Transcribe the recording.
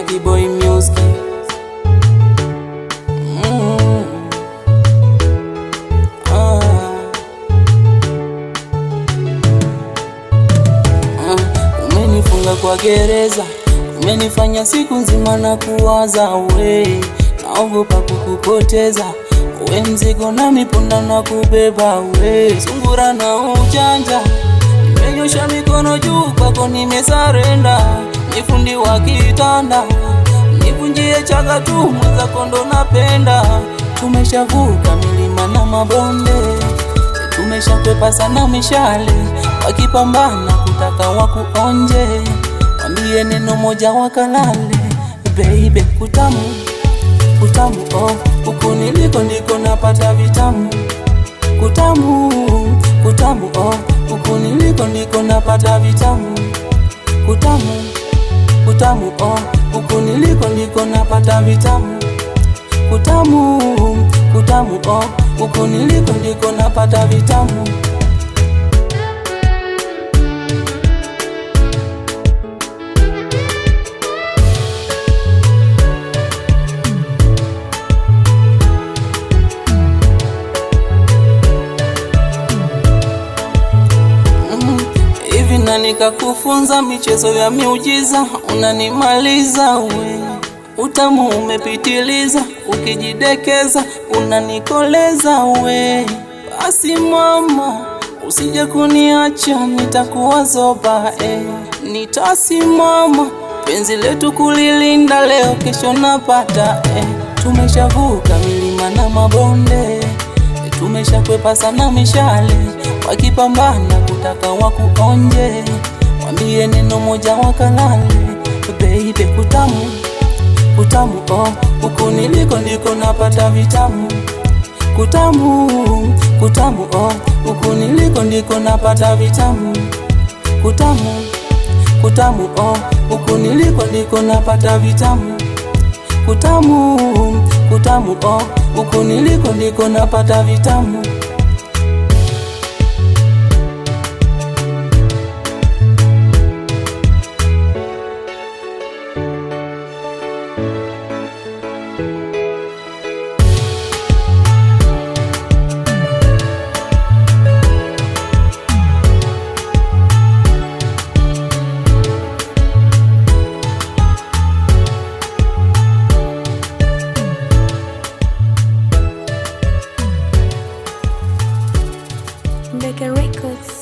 Lucky Boy Music. Umenifunga kwa gereza, umenifanya siku nzima na kuwaza we, naogopa kukupoteza, we mzigo na miponda na kubeba we, sungura na ujanja, nimenyosha mikono juu kwako nimesarenda, nifundi wa kitanda, nivunjie chaga tu mwaza kondo napenda, tumeshavuka milima na mabonde, tumeshakwepa sana mishale, wakipambana kutaka wakuonje, wambie neno moja wakalale, baby kutamu, kutamu oh, huku niliko ndiko napata vitamu, kutamu, kutamu oh, huku niliko ndiko napata vitamu, kutamu, kutamu oh, huku niliko ndiko napata vitamu, kutamu, kutamu oh, huku niliko ndiko napata vitamu. Na nikakufunza michezo ya miujiza, unanimaliza we, utamu umepitiliza, ukijidekeza unanikoleza we, basi mama usije kuniacha, nitakuwa zoba nitasimama penzi letu kulilinda, leo kesho napata tumeshavuka milima na mabonde, tumeshakwepa sana mishale, wakipambana kutaka wakuonje, wambie neno moja wakalale, baby kutamu, kutamu oh, huku niliko ndiko napata vitamu, kutamu, kutamu oh, huku niliko ndiko napata vitamu, kutamu, kutamu oh, huku niliko ndiko napata vitamu, kutamu, kutamu oh, huku niliko ndiko napata vitamu. Mbeke Records.